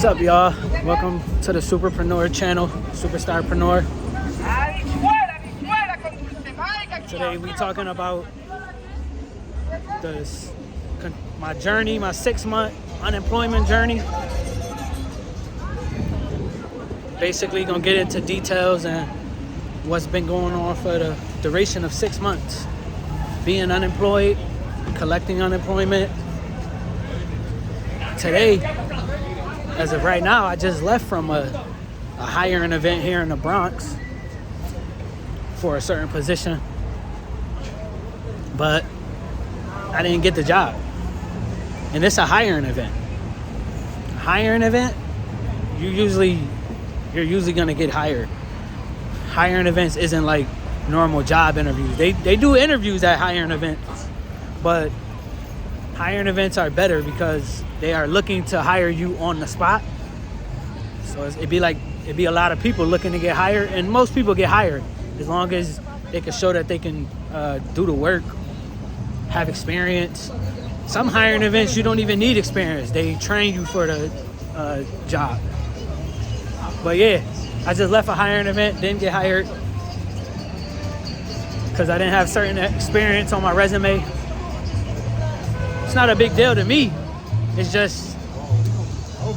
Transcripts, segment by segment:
What's up, y'all? Welcome to the Superpreneur channel, Superstarpreneur. Today we talking about my journey, my 6-month unemployment journey. Basically gonna get into details and what's been going on for the duration of 6 months. Being unemployed, collecting unemployment. Today, as of right now, I just left from a hiring event here in the Bronx for a certain position, but I didn't get the job. And it's a hiring event. A hiring event, you're usually gonna get hired. Hiring events isn't like normal job interviews. They do interviews at hiring events, but hiring events are better because they are looking to hire you on the spot. So it'd be a lot of people looking to get hired, and most people get hired as long as they can show that they can do the work, have experience. Some hiring events you don't even need experience. They train you for the job. But yeah, I just left a hiring event, didn't get hired because I didn't have certain experience on my resume. It's not a big deal to me. It's just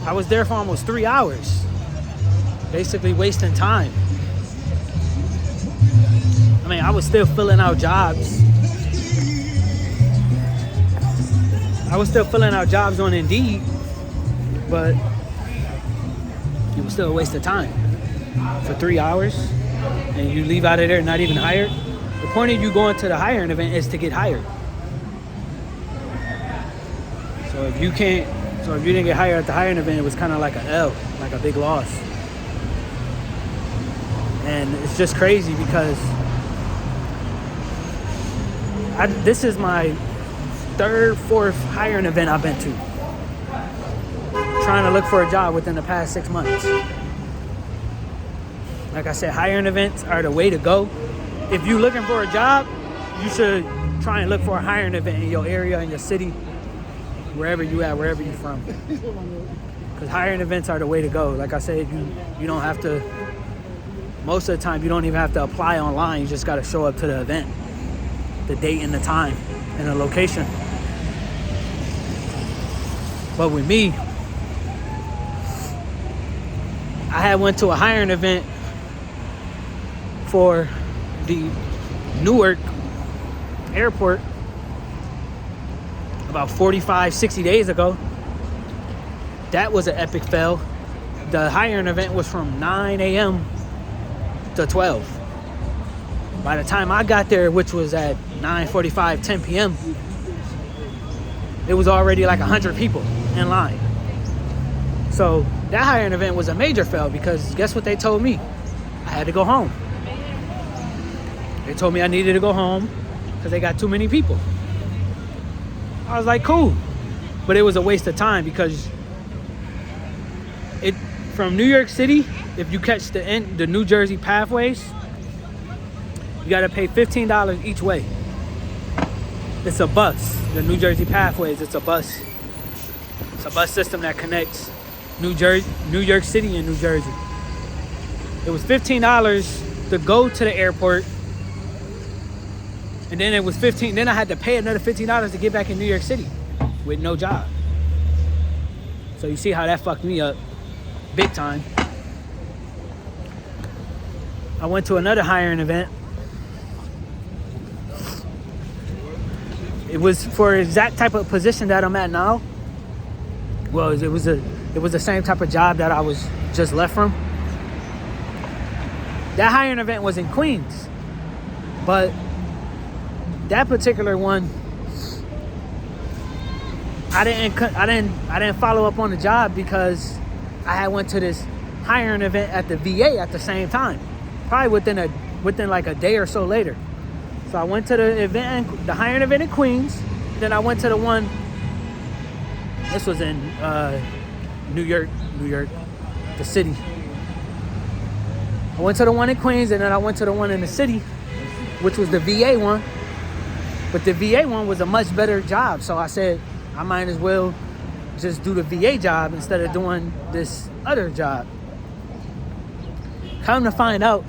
I was there for almost 3 hours, basically wasting time. I mean, I was still filling out jobs. I was still filling out jobs on Indeed, but it was still a waste of time for 3 hours, and you leave out of there not even hired. The point of you going to the hiring event is to get hired. So if you didn't get hired at the hiring event, it was kind of like an L, like a big loss. And it's just crazy because this is my 3rd, 4th hiring event I've been to. Trying to look for a job within the past 6 months. Like I said, hiring events are the way to go. If you're looking for a job, you should try and look for a hiring event in your area, in your city, wherever you at, wherever you're from. Because hiring events are the way to go. Like I said, you don't have to, most of the time, you don't even have to apply online. You just got to show up to the event, the date and the time and the location. But with me, I had went to a hiring event for the Newark airport about 45, 60 days ago. That was an epic fail. The hiring event was from 9 a.m. to 12. By the time I got there, which was at 9:45, 10 p.m., it was already like 100 people in line. So that hiring event was a major fail because guess what they told me? I had to go home. They told me I needed to go home because they got too many people. I was like, cool. But it was a waste of time because from New York City, if you catch the New Jersey pathways, you got to pay $15 each way. It's a bus. The New Jersey pathways, it's a bus. It's a bus system that connects New York City and New Jersey. It was $15 to go to the airport. And then it was $15. Then I had to pay another $15 to get back in New York City with no job. So you see how that fucked me up big time. I went to another hiring event. It was for the exact type of position that I'm at now. Well, it was the same type of job that I was just left from. That hiring event was in Queens, but that particular one, I didn't follow up on the job because I had went to this hiring event at the VA at the same time, probably within like a day or so later. So I went to the hiring event in Queens. Then I went to the one. This was in New York, the city. I went to the one in Queens, and then I went to the one in the city, which was the VA one. But the VA one was a much better job, so I said I might as well just do the VA job instead of doing this other job. Come to find out,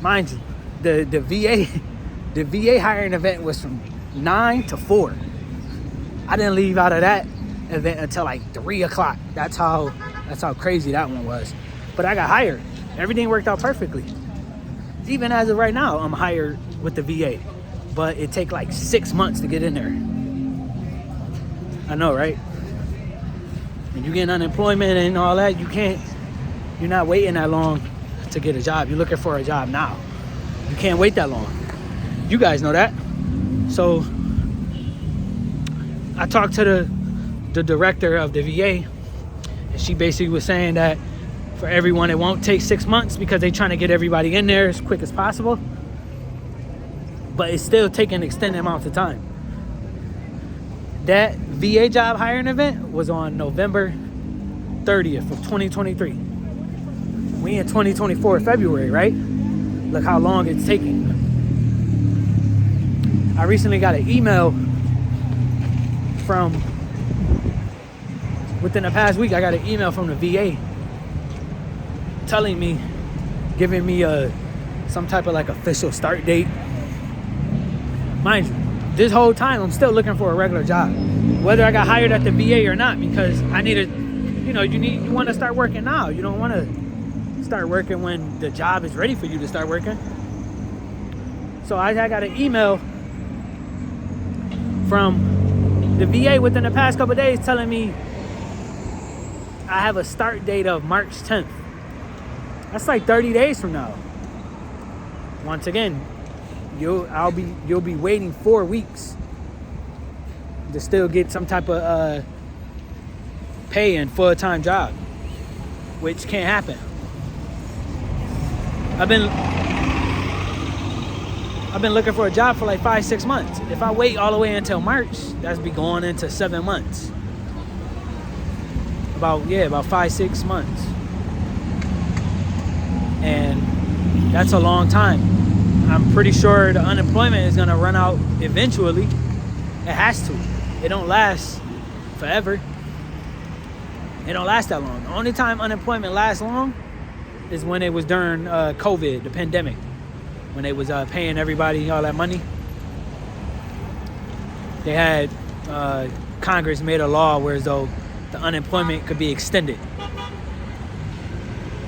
mind you, the VA hiring event was from 9 to 4. I didn't leave out of that event until like 3 o'clock. That's how crazy that one was. But I got hired. Everything worked out perfectly. Even as of right now, I'm hired with the VA. But it take like 6 months to get in there. I know, right? When you get unemployment and all that, you're not waiting that long to get a job. You're looking for a job now. You can't wait that long. You guys know that. So I talked to the director of the VA, and she basically was saying that for everyone, it won't take 6 months because they're trying to get everybody in there as quick as possible. But it's still taking extended amounts of time. That VA job hiring event was on November 30th of 2023. We in 2024 February, right? Look how long it's taking. I recently got an email from, within the past week, I got an email from the VA telling me, giving me some type of like official start date. Mind you, this whole time I'm still looking for a regular job, whether I got hired at the VA or not, because I needed, you want to start working now. You don't want to start working when the job is ready for you to start working. So I got an email from the VA within the past couple of days telling me I have a start date of March 10th. That's like 30 days from now. Once again, you'll be waiting 4 weeks to still get some type of pay and full-time job, which can't happen. I've been looking for a job for like 5-6 months. If I wait all the way until March, that's be going into 7 months. About 5-6 months. And that's a long time. I'm pretty sure the unemployment is gonna run out eventually. It has to. It don't last forever. It don't last that long. The only time unemployment lasts long is when it was during COVID, the pandemic, when they was paying everybody all that money. They had Congress made a law where as though the unemployment could be extended.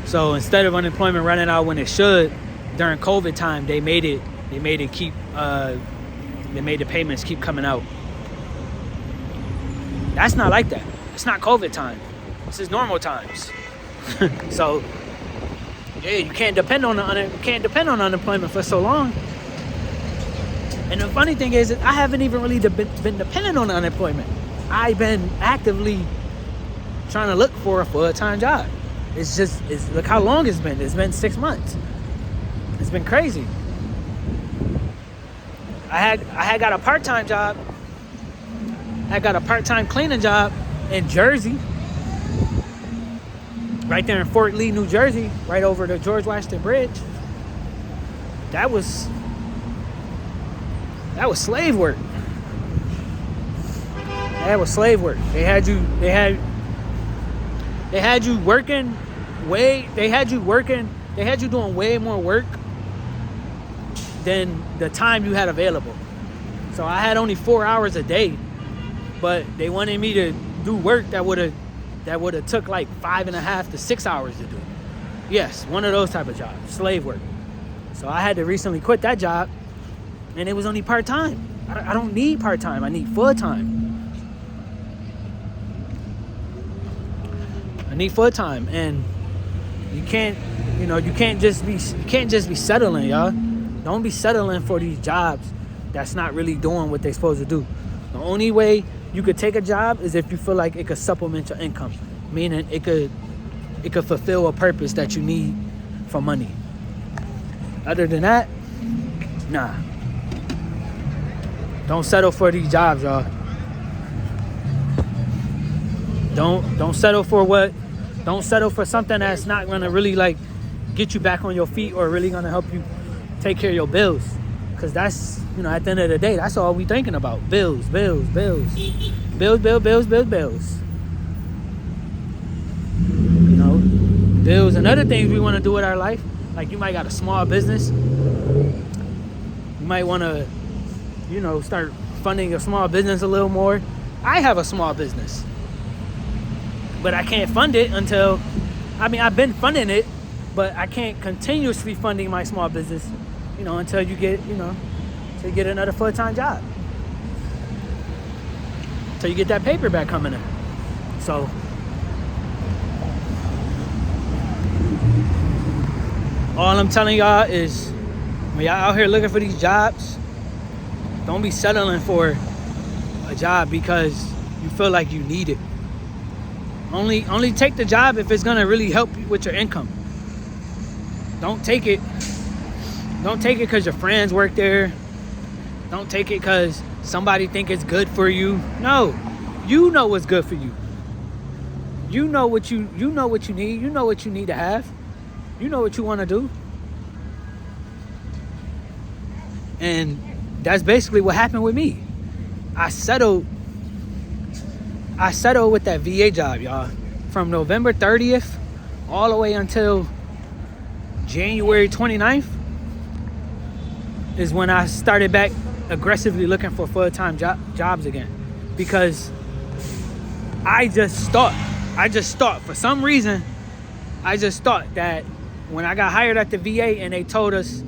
So instead of unemployment running out when it should, during COVID time, they made the payments keep coming out. That's not like that. It's not COVID time. This is normal times. So yeah, you can't depend on unemployment for so long. And the funny thing is that I haven't even really been dependent on unemployment. I've been actively trying to look for a full-time job. Look how long it's been. It's been 6 months. It's been crazy. I had got a part-time job. I got a part-time cleaning job in Jersey. Right there in Fort Lee, New Jersey, right over the George Washington Bridge. That was slave work. That was slave work. They had you doing way more work than the time you had available. So I had only 4 hours a day, but they wanted me to do work that would have took like 5.5 to 6 hours to do. Yes, one of those type of jobs, slave work. So I had to recently quit that job, and it was only part-time. I don't need part-time, I need full-time. I need full-time, and you can't just be settling, y'all. Don't be settling for these jobs that's not really doing what they're supposed to do. The only way you could take a job is if you feel like it could supplement your income, meaning it could fulfill a purpose that you need for money. Other than that, nah. Don't settle for these jobs, y'all. Don't settle for something that's not gonna really like get you back on your feet or really gonna help you take care of your bills. Cause that's, at the end of the day, that's all we thinking about. Bills. Bills. You know, bills and other things we want to do with our life. Like you might got a small business. You might want to, you know, start funding your small business a little more. I have a small business, but I can't fund it until, I've been funding it, but I can't continuously funding my small business, you know, until you get, until you get another full-time job. Until you get that paper back coming in. So, all I'm telling y'all is, when y'all out here looking for these jobs, don't be settling for a job because you feel like you need it. Only take the job if it's gonna really help you with your income. Don't take it because your friends work there. Don't take it because somebody think it's good for you. No, you know what's good for you. You know what you need. You know what you need to have. You know what you want to do. And that's basically what happened with me. I settled with that VA job, y'all. From November 30th all the way until January 29th is when I started back aggressively looking for full-time jobs again. Because I just thought, for some reason, that when I got hired at the VA and they told us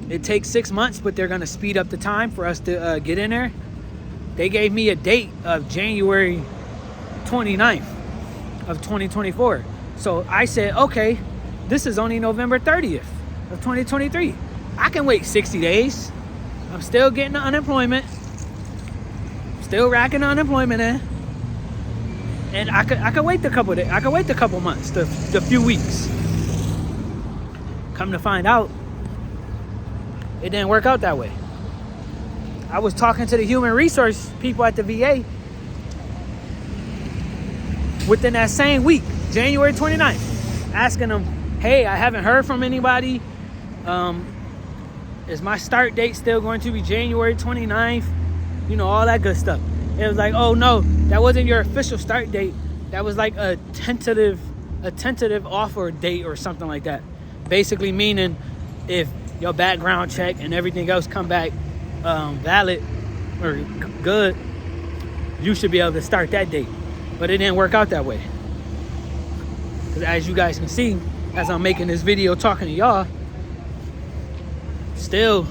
it takes 6 months, but they're going to speed up the time for us to get in there, they gave me a date of January 29th of 2024. So I said, okay, this is only November 30th of 2023. I can wait 60 days. I'm still getting the unemployment. Still racking the unemployment in. And I could wait a couple days. I could wait a couple months, the few weeks. Come to find out, it didn't work out that way. I was talking to the human resource people at the VA within that same week, January 29th, asking them, hey, I haven't heard from anybody. Is my start date still going to be January 29th? You know, all that good stuff. It was like, oh no, that wasn't your official start date. That was like a tentative offer date or something like that. Basically meaning if your background check and everything else come back valid or good, you should be able to start that date. But it didn't work out that way. Because as you guys can see, as I'm making this video talking to y'all, still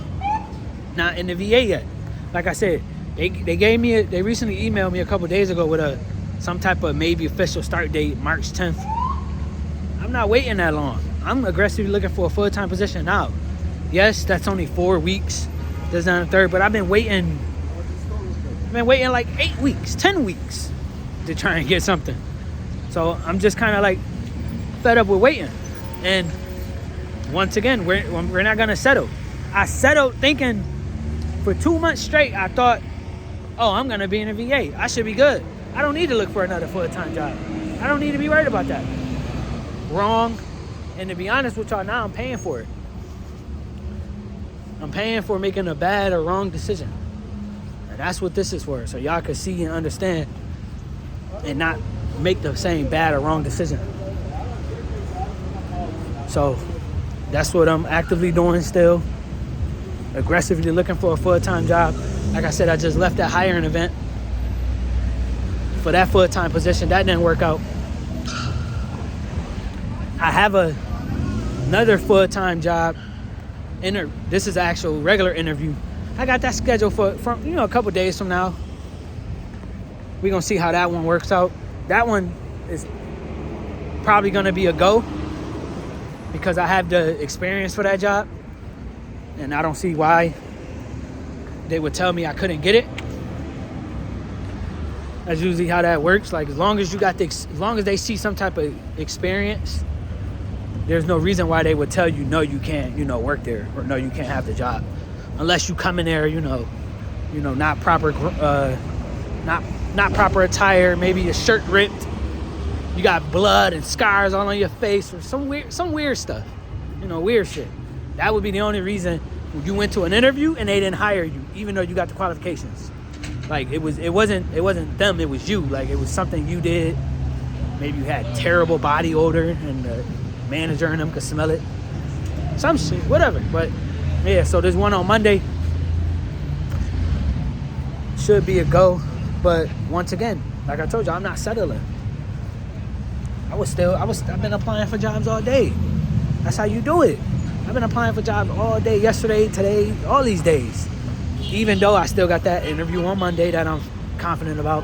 not in the VA yet. Like I said, they recently emailed me a couple days ago with some type of maybe official start date, March 10th. I'm not waiting that long. I'm aggressively looking for a full-time position now. Yes, that's only 4 weeks. This is on the third, but I've been waiting like 8 weeks, 10 weeks to try and get something. So I'm just kind of like fed up with waiting. And once again, we're not gonna settle. I settled thinking for 2 months straight, I thought, oh, I'm gonna be in a VA. I should be good. I don't need to look for another full-time job. I don't need to be worried about that. Wrong. And to be honest with y'all, now I'm paying for it. I'm paying for making a bad or wrong decision. And that's what this is for. So y'all can see and understand and not make the same bad or wrong decision. So that's what I'm actively doing still. Aggressively looking for a full-time job. Like I said, I just left that hiring event for that full-time position. That didn't work out. I have another full-time job. This is an actual regular interview. I got that scheduled for a couple days from now. We're gonna see how that one works out. That one is probably gonna be a go because I have the experience for that job, and I don't see why they would tell me I couldn't get it. That's usually how that works. Like as long as they see some type of experience, there's no reason why they would tell you no, you can't, work there, or no, you can't have the job, unless you come in there, not proper, not proper attire, maybe your shirt ripped, you got blood and scars all on your face, or some weird stuff, weird shit. That would be the only reason you went to an interview and they didn't hire you, even though you got the qualifications. Like it wasn't them, it was you. Like it was something you did. Maybe you had terrible body odor and the manager and them could smell it. Some shit, whatever. But yeah, so there's one on Monday. Should be a go. But once again, like I told you, I'm not settling. I've been applying for jobs all day. That's how you do it. I've been applying for jobs all day, yesterday, today, all these days. Even though I still got that interview on Monday that I'm confident about.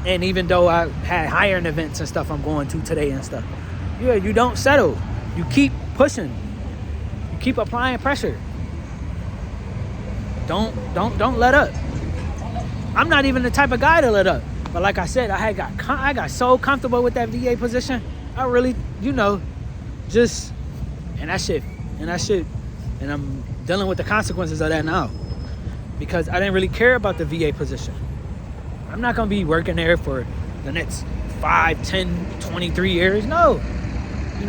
And even though I had hiring events and stuff I'm going to today and stuff. Yeah, you don't settle. You keep pushing. You keep applying pressure. Don't let up. I'm not even the type of guy to let up. But like I said, I got so comfortable with that VA position. I really, and I'm dealing with the consequences of that now. Because I didn't really care about the VA position. I'm not going to be working there for the next 5, 10, 23 years. No.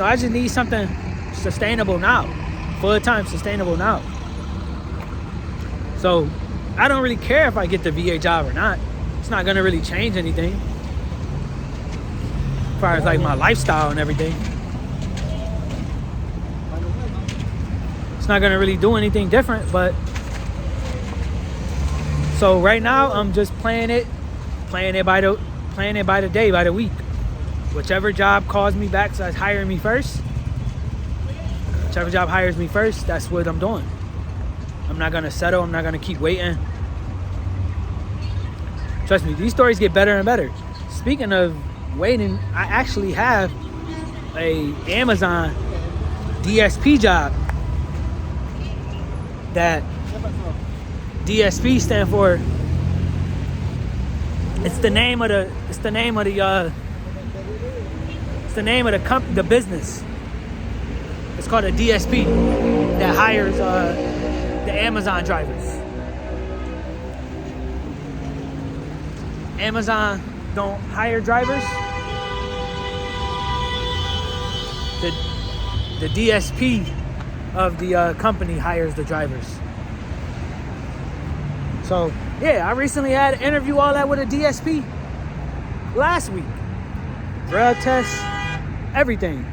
I just need something sustainable now. Full-time sustainable now. So, I don't really care if I get the VA job or not. It's not going to really change anything. As far as like my lifestyle and everything. It's not going to really do anything different, but so right now I'm just playing it by the day, by the week. Whichever job calls me back, so that's hiring me first. Whichever job hires me first, that's what I'm doing. I'm not gonna settle. I'm not gonna keep waiting. Trust me, these stories get better and better. Speaking of waiting, I actually have a Amazon DSP job. That DSP stand for. It's the name of the business. It's called a DSP that hires the Amazon drivers. Amazon don't hire drivers. The DSP of the company hires the drivers. So, yeah, I recently had an interview all that with a DSP last week. Drug test, everything.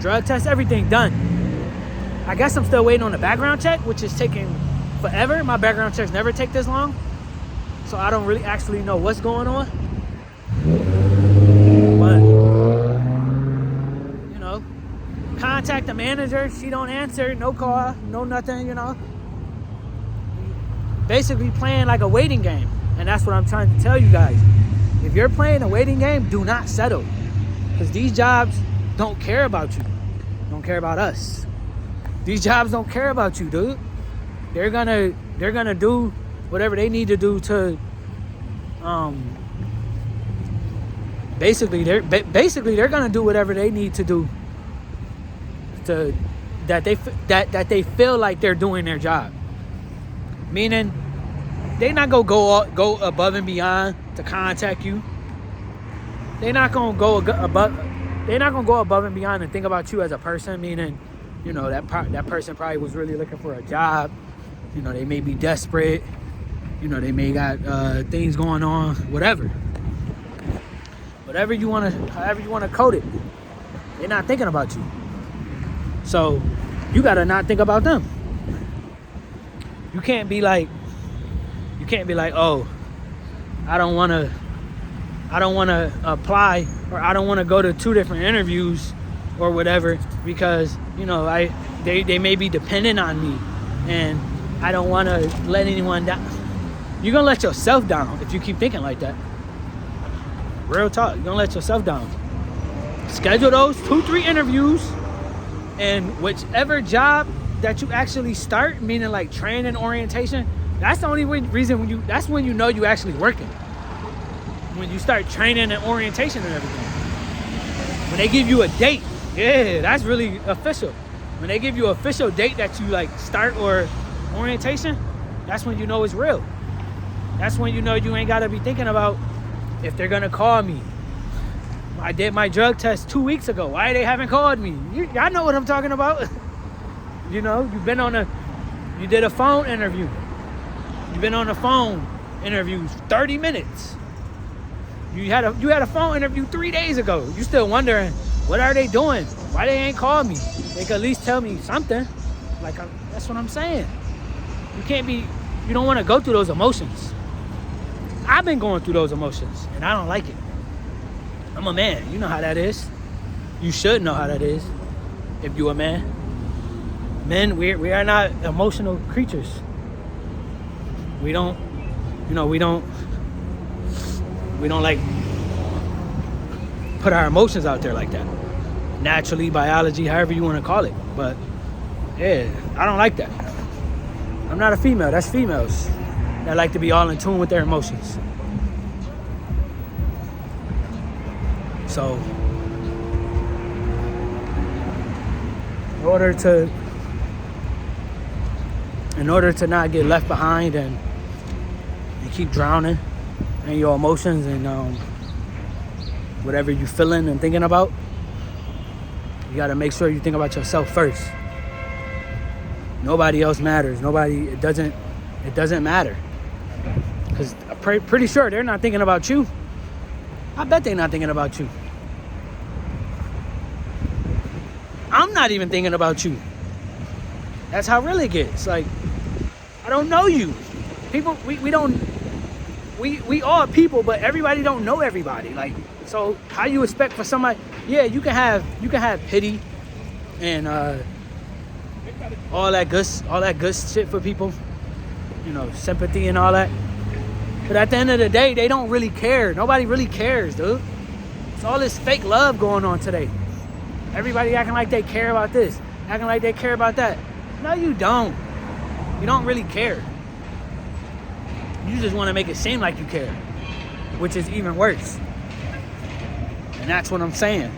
Drug test, everything done. I guess I'm still waiting on the background check, which is taking forever. My background checks never take this long. So I don't really actually know what's going on. But, contact the manager. She don't answer. No call. No nothing, Basically playing like a waiting game. And that's what I'm trying to tell you guys. If you're playing a waiting game, do not settle. Because these jobs don't care about you. Don't care about us. These jobs don't care about you, dude. They're gonna do whatever they need to do to basically they're gonna do whatever they need to do to that they feel like they're doing their job. Meaning they not gonna go above and beyond to contact you. They're not gonna go above and beyond and think about you as a person. Meaning, that person probably was really looking for a job. They may be desperate. They may got things going on. Whatever you wanna, however you wanna code it. They're not thinking about you. So you gotta not think about them. You can't be like, oh, I don't wanna apply, or I don't wanna go to 2 different interviews or whatever, because they may be dependent on me and I don't wanna let anyone down. You're gonna let yourself down if you keep thinking like that. Real talk, you're gonna let yourself down. Schedule those 2-3 interviews, and whichever job that you actually start, meaning like training, orientation, that's the only reason that's when you know you actually working. When you start training and orientation and everything. When they give you a date, yeah, that's really official. When they give you an official date that you like start or orientation, that's when you know it's real. That's when you know you ain't gotta be thinking about if they're gonna call me. I did my drug test 2 weeks ago. Why they haven't called me? Y'all know what I'm talking about. You did a phone interview. You've been on the phone interviews 30 minutes. You had a phone interview 3 days ago. You still wondering, what are they doing? Why they ain't called me? They could at least tell me something. Like, that's what I'm saying. You don't want to go through those emotions. I've been going through those emotions, and I don't like it. I'm a man. You know how that is. You should know how that is if you're a man. Men, we are not emotional creatures. We don't like put our emotions out there like that. Naturally, biology, however you want to call it. But yeah, I don't like that. I'm not a female. That's females that like to be all in tune with their emotions. So in order to not get left behind and keep drowning in your emotions and whatever you're feeling and thinking about, you got to make sure you think about yourself first. Nobody else matters. It doesn't matter. Because I'm pretty sure they're not thinking about you. I bet they're not thinking about you. I'm not even thinking about you. That's how real it gets. Like, I don't know you. People, we are people, but everybody don't know everybody. Like, so how you expect for somebody? Yeah, you can have pity and all that good shit for people. Sympathy and all that. But at the end of the day, they don't really care. Nobody really cares, dude. It's all this fake love going on today. Everybody acting like they care about this, acting like they care about that. No, you don't. You don't really care. You just want to make it seem like you care, which is even worse. And that's what I'm saying.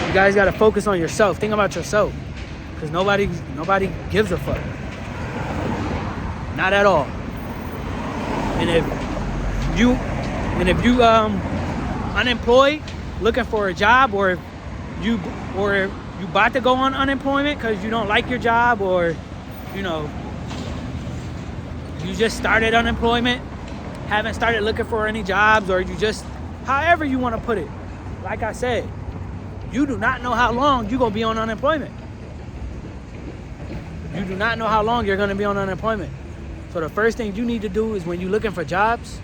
You guys got to focus on yourself. Think about yourself, because nobody gives a fuck. Not at all. And if you unemployed, looking for a job, or if you about to go on unemployment because you don't like your job, or you just started unemployment, haven't started looking for any jobs, or you just, however you want to put it. Like I said, you do not know how long you're going to be on unemployment. You do not know how long you're going to be on unemployment. So the first thing you need to do is, when you're looking for jobs,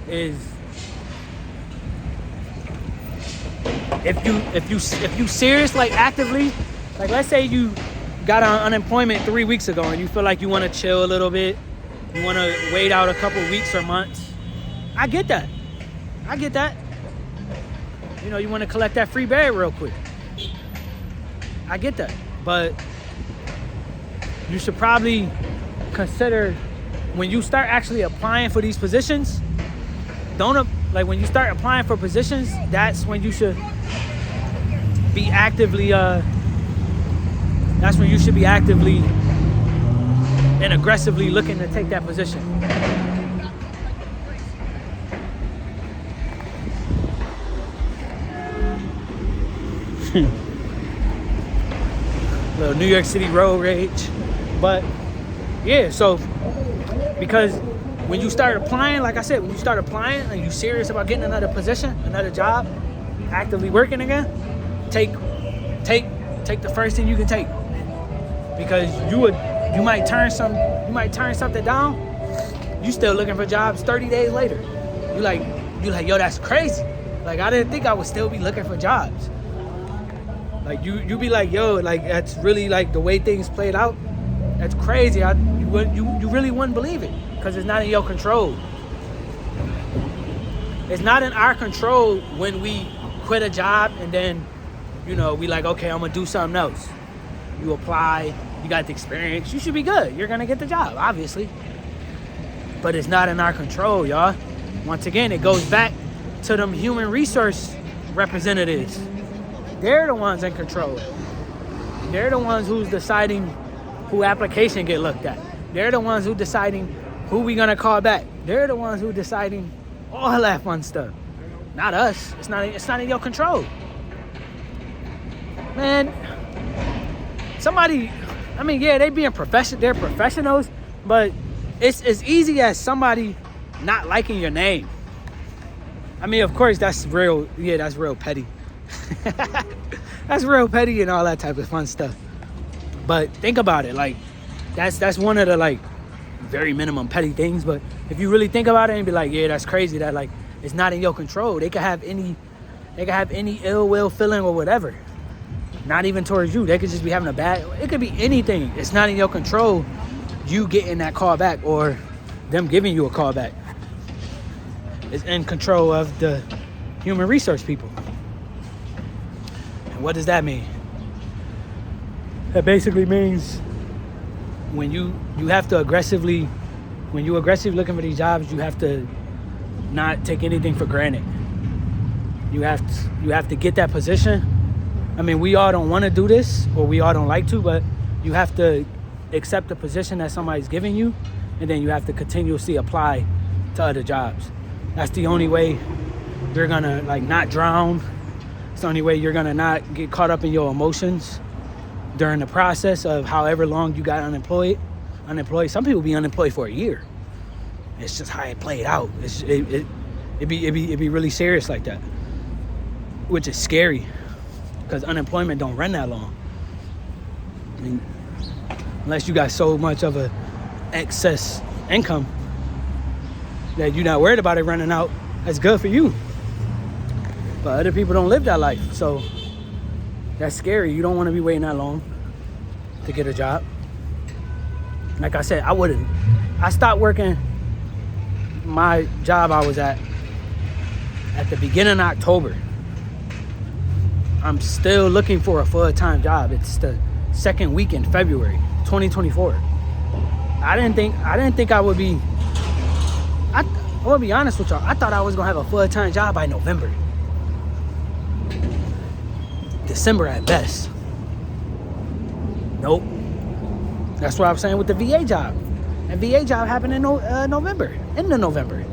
is if you serious, like actively, like let's say you got on unemployment 3 weeks ago and you feel like you want to chill a little bit, you want to wait out a couple weeks or months. I get that. You want to collect that free bag real quick. I get that. But you should probably consider, when you start actually applying for these positions, when you start applying for positions, that's when you should be actively and aggressively looking to take that position. Little New York City road rage. But yeah, so because when you start applying, like I said, when you start applying and you're serious about getting another position, another job, actively working again, take the first thing you can take. Because you might turn something down. You still looking for jobs 30 days later. You like, yo, that's crazy. Like, I didn't think I would still be looking for jobs. Like, you be like, yo, like, that's really, like, the way things played out. That's crazy. You really wouldn't believe it, because it's not in your control. It's not in our control when we quit a job and then, we like, okay, I'm going to do something else. You apply, you got the experience, you should be good. You're going to get the job, obviously. But it's not in our control, y'all. Once again, it goes back to them human resource representatives. They're the ones in control. They're the ones who's deciding who application get looked at. They're the ones who deciding who we gonna call back. They're the ones who deciding all that fun stuff. Not us. It's not in your control. Man, somebody, I mean, yeah, they're professionals, but It's as easy as somebody not liking your name. I mean, of course, that's real. Yeah, that's real petty. That's real petty and all that type of fun stuff. But think about it. Like, that's one of the, like, very minimum petty things. But if you really think about it and be like, yeah, that's crazy that, like, it's not in your control. They could have any ill will feeling or whatever. Not even towards you. They could just be having a bad... It could be anything. It's not in your control. You getting that call back or them giving you a call back. It's in control of the human resource people. And what does that mean? That basically means when you have to aggressively... When you aggressively looking for these jobs, you have to not take anything for granted. You have to get that position. I mean, we all don't want to do this, or we all don't like to, but you have to accept the position that somebody's giving you, and then you have to continuously apply to other jobs. That's the only way you're gonna, like, not drown. It's the only way you're gonna not get caught up in your emotions during the process of however long you got unemployed. Some people be unemployed for a year. It's just how it played out. It'd be really serious like that, which is scary. Because unemployment don't run that long. I mean, unless you got so much of a excess income that you're not worried about it running out, that's good for you. But other people don't live that life. So that's scary. You don't want to be waiting that long to get a job. Like I said, I stopped working my job I was at the beginning of October. I'm still looking for a full-time job. It's the second week in February 2024. I didn't think I would be... I want to be honest with y'all. I thought I was going to have a full-time job by November. December at best. Nope. That's what I was saying with the VA job. And VA job happened in November. End of November.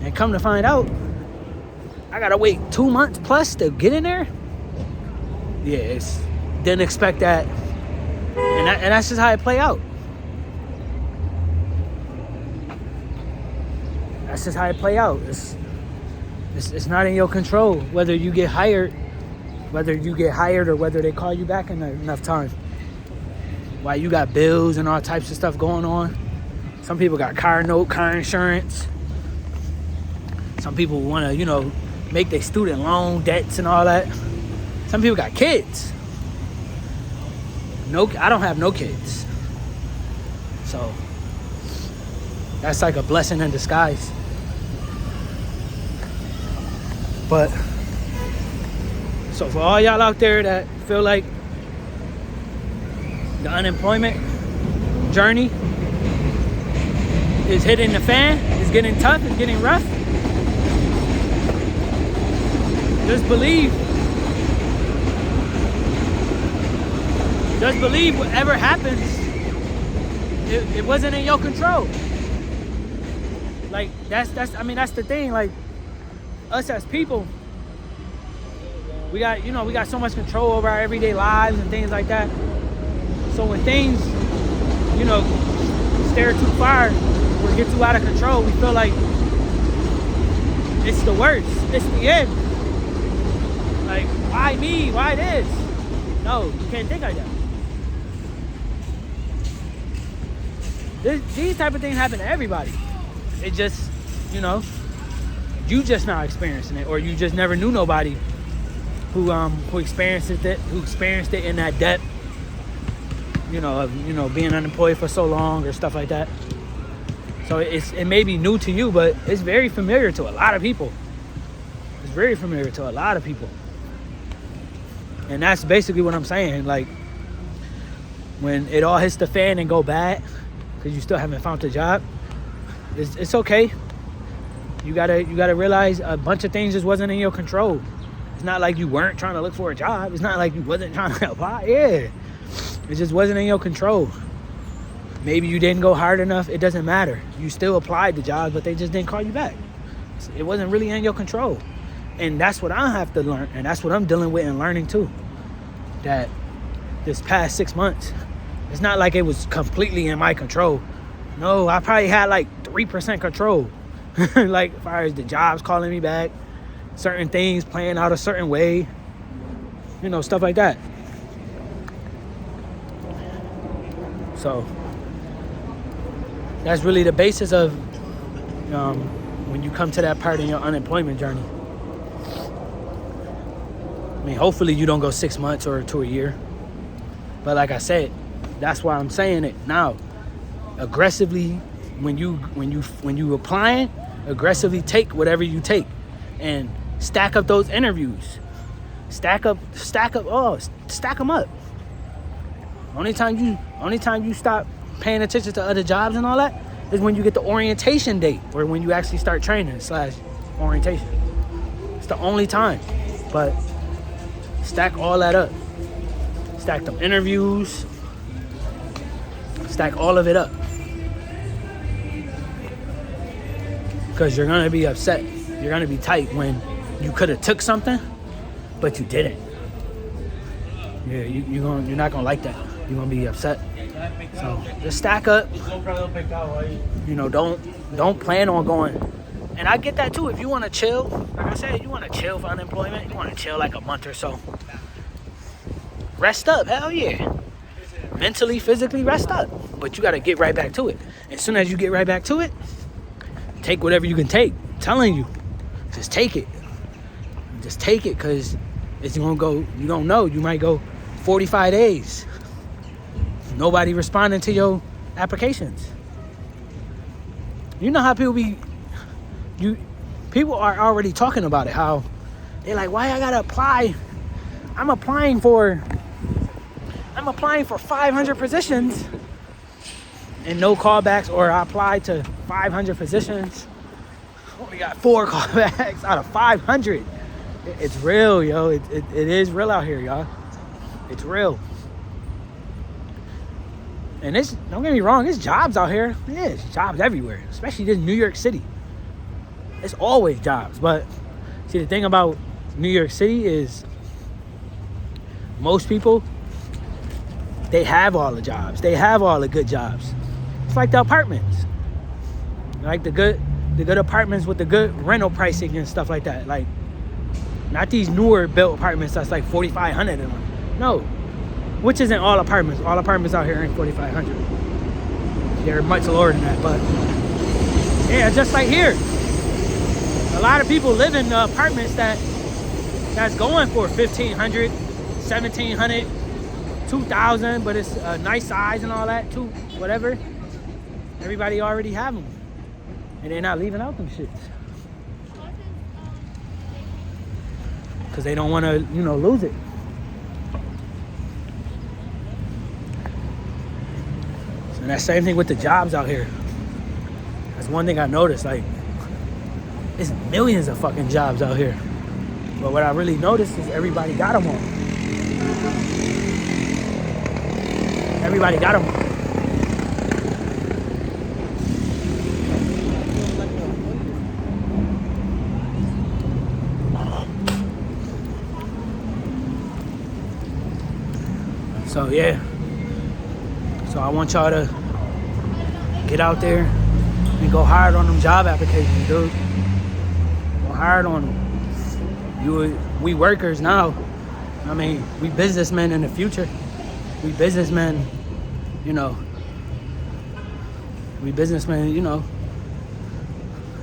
And come to find out, I gotta wait 2 months plus to get in there. Yeah, didn't expect that, and that's just how it play out. That's just how it play out. It's not in your control whether you get hired, or whether they call you back in enough time. Why you got bills and all types of stuff going on. Some people got car insurance. Some people want to, make their student loan debts and all that. Some people got kids. I don't have no kids. So that's like a blessing in disguise. But so for all y'all out there that feel like the unemployment journey is hitting the fan, it's getting tough, it's getting rough, just believe whatever happens, it wasn't in your control. Like that's the thing. Like us as people, we got so much control over our everyday lives and things like that. So when things, stare too far or get too out of control, we feel like it's the worst. It's the end. Like, why me? Why this? No, you can't think like that. These type of things happen to everybody. It just, you just not experiencing it, or you just never knew nobody who experienced it in that depth. Of being unemployed for so long or stuff like that. So it may be new to you, but it's very familiar to a lot of people. It's very familiar to a lot of people. And that's basically what I'm saying. Like, when it all hits the fan and go bad, because you still haven't found a job, it's okay. You gotta realize a bunch of things just wasn't in your control. It's not like you weren't trying to look for a job. It's not like you wasn't trying to apply. Yeah. It just wasn't in your control. Maybe you didn't go hard enough. It doesn't matter. You still applied to jobs, but they just didn't call you back. It wasn't really in your control. And that's what I have to learn. And that's what I'm dealing with and learning too. That this past 6 months, it's not like it was completely in my control. No, I probably had like 3% control. Like, as far as the jobs calling me back, certain things playing out a certain way, stuff like that. So that's really the basis of when you come to that part in your unemployment journey. I mean, hopefully you don't go 6 months or to a year. But like I said, that's why I'm saying it now. Aggressively, when you applying, aggressively take whatever you take, and stack up those interviews. Stack them up. Only time you stop paying attention to other jobs and all that is when you get the orientation date, or when you actually start training / orientation. It's the only time. But stack all that up. Stack them interviews. Stack all of it up. Because you're going to be upset. You're going to be tight when you could have took something, but you didn't. Yeah, you're not going to like that. You're going to be upset. So just stack up. Don't plan on going. And I get that too. If you want to chill, like I said, you want to chill for unemployment. You want to chill like a month or so. Rest up. Hell yeah. Mentally, physically, rest up. But you got to get right back to it. As soon as you get right back to it, take whatever you can take. I'm telling you. Just take it. Just take it, because it's going to go, you don't know. You might go 45 days. Nobody responding to your applications. You know how people are already talking about it, how they're like, why I gotta apply? I'm applying for 500 positions and no callbacks, or I applied to 500 positions, only got 4 callbacks out of 500. It's real, yo. It is real out here, y'all. It's real. And don't get me wrong, there's jobs out here. Yeah, there's jobs everywhere, especially this New York City. It's always jobs. But see, the thing about New York City is most people, they have all the jobs. They have all the good jobs. It's like the apartments. Like the good apartments with the good rental pricing and stuff like that. Like, not these newer built apartments that's like $4,500 in them. No. Which isn't all apartments. All apartments out here ain't $4,500. They're much lower than that. But yeah, just like here. A lot of people live in apartments that's going for $1,500, $1,700, $2,000, but it's a nice size and all that too. Whatever. Everybody already have them, and they're not leaving out them shits because they don't want to, lose it. So that same thing with the jobs out here. That's one thing I noticed. Like, there's millions of fucking jobs out here. But what I really noticed is everybody got them all. Everybody got them all. So yeah. So I want y'all to get out there and go hard on them job applications, dude. Go hard on them. We workers now. I mean, we businessmen in the future. We businessmen, we businessmen,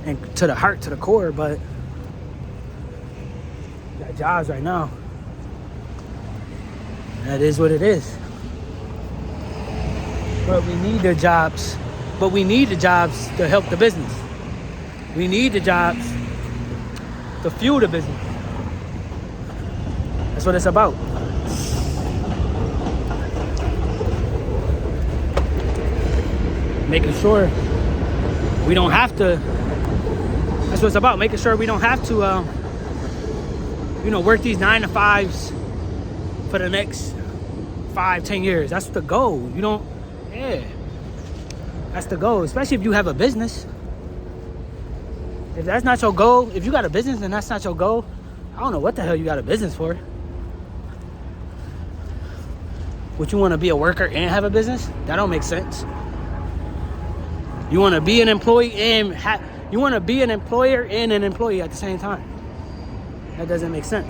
and to the heart, to the core, but got jobs right now. That is what it is. But we need the jobs. But we need the jobs to help the business. We need the jobs to fuel the business. That's what it's about. Making sure we don't have to. That's what it's about. Making sure we don't have to, work these 9 to 5s for the next 5-10 years. That's the goal. That's the goal, especially if you have a business. If that's not your goal, if you got a business and that's not your goal, I don't know what the hell you got a business for. Would you want to be a worker and have a business? That don't make sense. You want to be an employee and you want to be an employer and an employee at the same time. That doesn't make sense.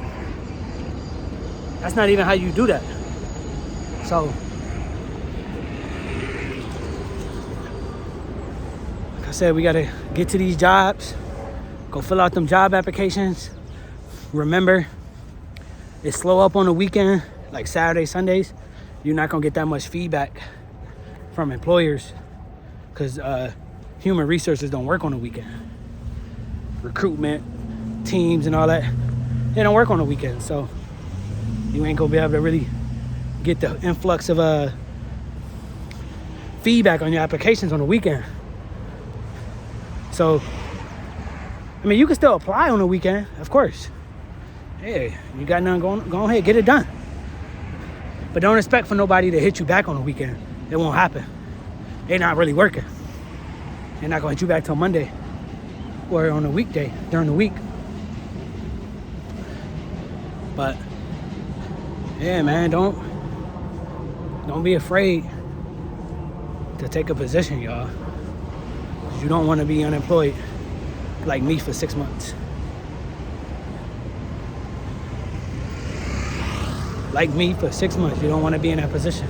That's not even how you do that. So, like I said, we got to get to these jobs. Go fill out them job applications. Remember, it's slow up on the weekend, like Saturdays, Sundays. You're not going to get that much feedback from employers because human resources don't work on the weekend. Recruitment, teams, and all that, they don't work on the weekend. So you ain't going to be able to really get the influx of feedback on your applications on the weekend. So, I mean, you can still apply on the weekend, of course. Hey, you got nothing, go ahead, get it done. But don't expect for nobody to hit you back on the weekend. It won't happen. They're not really working. They're not going to hit you back till Monday or on a weekday during the week. But yeah, man, don't be afraid to take a position, y'all. 'Cause you don't want to be unemployed like me for 6 months. Like me for 6 months, you don't want to be in that position.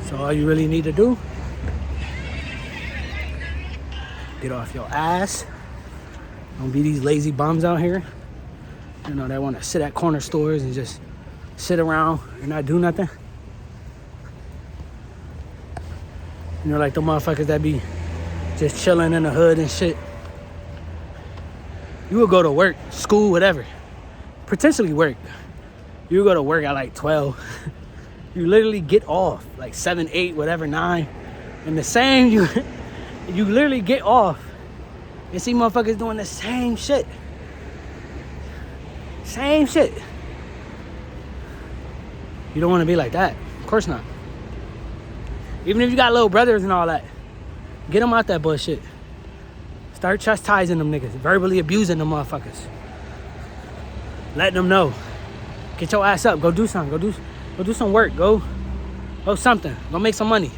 So all you really need to do, get off your ass. Don't be these lazy bums out here. You know, that want to sit at corner stores and just sit around and not do nothing. You know, like the motherfuckers that be just chilling in the hood and shit. You would go to work, school, whatever. Potentially work. You would go to work at like 12. You literally get off like 7, 8, whatever, 9. And the same, you literally get off and see motherfuckers doing the same shit. Same shit. You don't want to be like that. Of course not. Even if you got little brothers and all that, get them out that bullshit. Start chastising them niggas, verbally abusing them motherfuckers. Letting them know. Get your ass up. Go do something. Go do some work. Go something. Go make some money.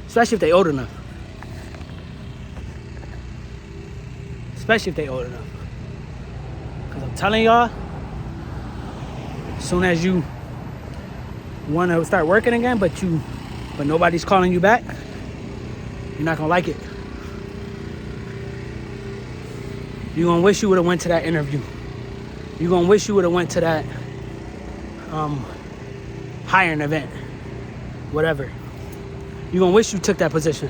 Especially if they old enough. Especially if they old enough. Because I'm telling y'all, as soon as you want to start working again, but nobody's calling you back, you're not going to like it. You're going to wish you would have went to that interview. You're going to wish you would have went to that hiring event. Whatever. You're going to wish you took that position.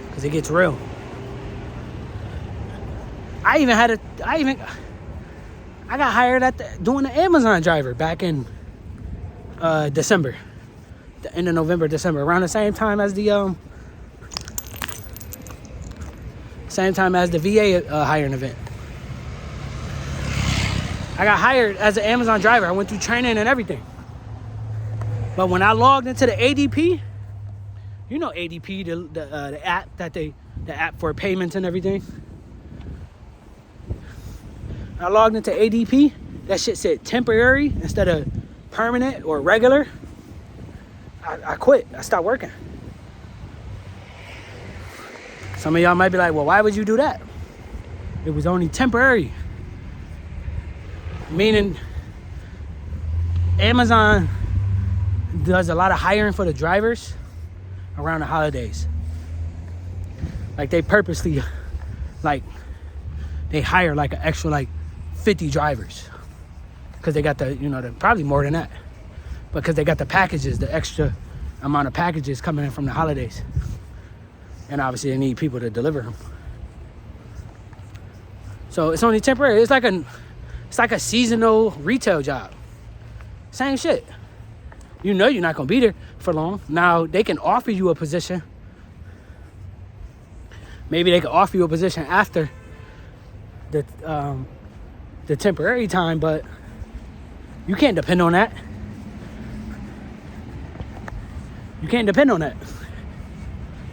Because it gets real. I got hired doing the Amazon driver back in December. The end of November, December. Around the same time as the VA hiring event. I got hired as an Amazon driver. I went through training and everything. But when I logged into the ADP, you know ADP, the app the app for payments and everything. I logged into ADP. That shit said temporary instead of permanent or regular. I quit. I stopped working. Some of y'all might be like, well, why would you do that? It was only temporary. Meaning, Amazon does a lot of hiring for the drivers around the holidays. Like, they purposely, they hire like an extra 50 drivers. Because they got probably more than that. Because they got the packages, the extra amount of packages coming in from the holidays. And obviously they need people to deliver them. So it's only temporary. It's like a seasonal retail job. Same shit. You know you're not going to be there for long. Now, they can offer you a position. Maybe they can offer you a position after the temporary time, but you can't depend on that. You can't depend on that.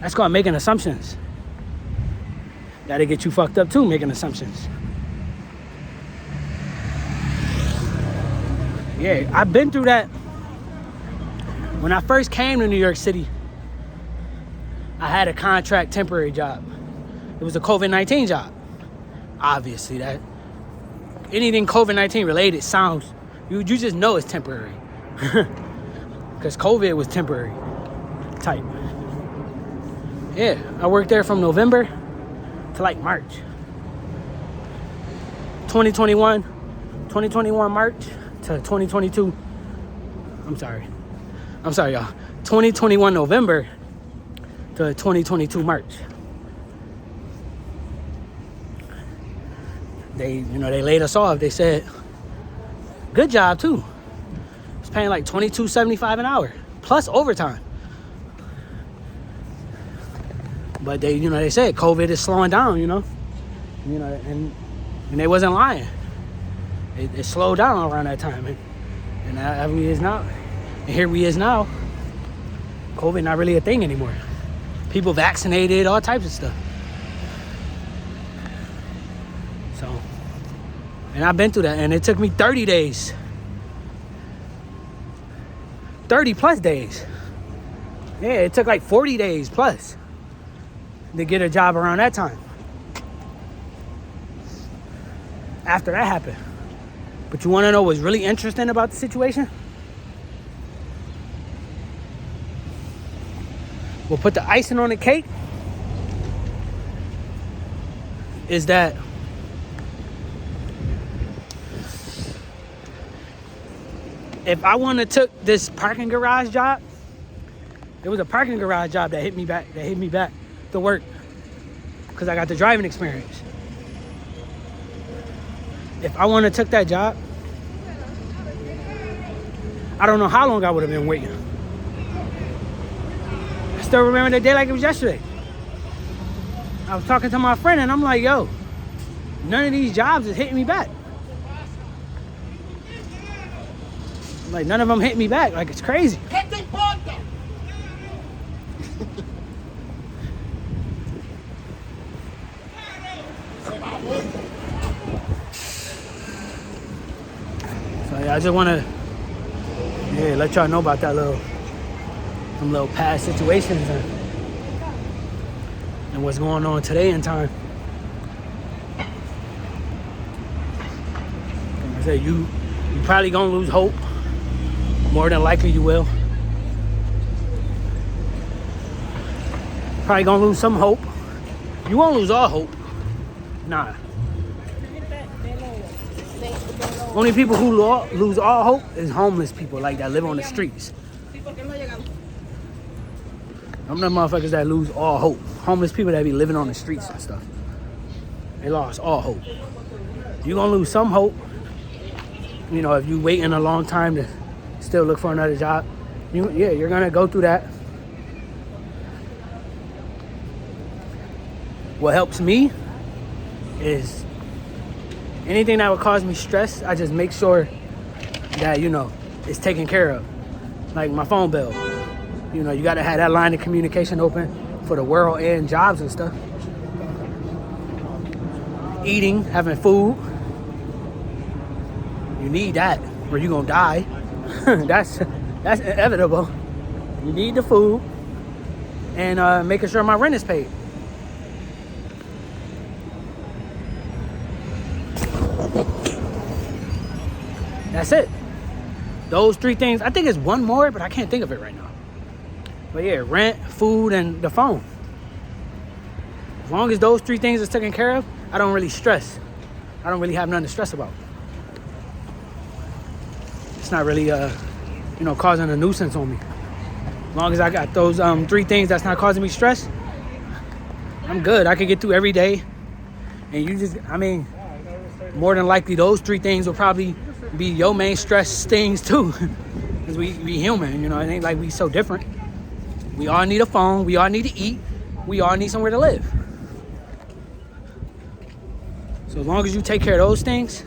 That's called making assumptions. That'll get you fucked up too, making assumptions. Yeah, I've been through that. When I first came to New York City, I had a contract temporary job. It was a COVID-19 job. Obviously, that anything COVID-19 related sounds, you just know it's temporary. Because COVID was temporary type. Yeah, I worked there from November to like March. 2021 March to 2022. I'm sorry, y'all. 2021 November to 2022 March. They laid us off. They said, good job too. It's paying like $22.75 an hour plus overtime. But they said COVID is slowing down, and they wasn't lying. It slowed down around that time, and here we is now. COVID not really a thing anymore. People vaccinated, all types of stuff. So, and I've been through that, and it took me 30 days. 30 plus days. Yeah, it took like 40 days plus to get a job around that time. After that happened. But you want to know what's really interesting about the situation? We'll put the icing on the cake. Is that if I wouldn't have took this parking garage job, it was a parking garage job that hit me back to work because I got the driving experience. If I wouldn't have took that job, I don't know how long I would have been waiting. I still remember the day like it was yesterday. I was talking to my friend and I'm like, yo, none of these jobs is hitting me back. Like, none of them hit me back. Like, it's crazy. So, yeah, I just want to let y'all know about some little past situations and what's going on today in time. Like I said, you probably gonna lose hope. More than likely you will. Probably gonna lose some hope. You won't lose all hope. Nah. Only people who lose all hope is homeless people, like that live on the streets. I'm the motherfuckers that lose all hope. Homeless people that be living on the streets and stuff. They lost all hope. You're gonna lose some hope. If you waiting a long time to still look for another job, you're gonna go through that. What helps me is anything that would cause me stress, I just make sure that, it's taken care of. Like my phone bill. You gotta have that line of communication open for the world and jobs and stuff. Eating, having food. You need that or you're gonna die. That's inevitable. You need the food and making sure my rent is paid. That's it. Those three things. I think it's one more, but I can't think of it right now. But yeah, rent, food, and the phone. As long as those three things are taken care of, I don't really stress. I don't really have nothing to stress about. It's not really causing a nuisance on me. As long as I got those three things that's not causing me stress, I'm good. I can get through every day. And more than likely those three things will probably be your main stress things too. Because we human, it ain't like we so different. We all need a phone, we all need to eat, we all need somewhere to live. So as long as you take care of those things,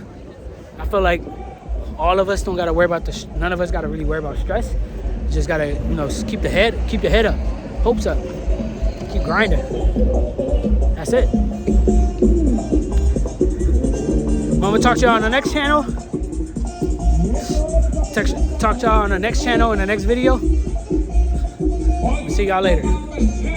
I feel like all of us don't gotta worry about none of us gotta really worry about stress. You just gotta, keep your head up, hopes up, keep grinding. That's it. I'm gonna talk to y'all on the next channel. Talk to y'all on the next channel in the next video. See y'all later.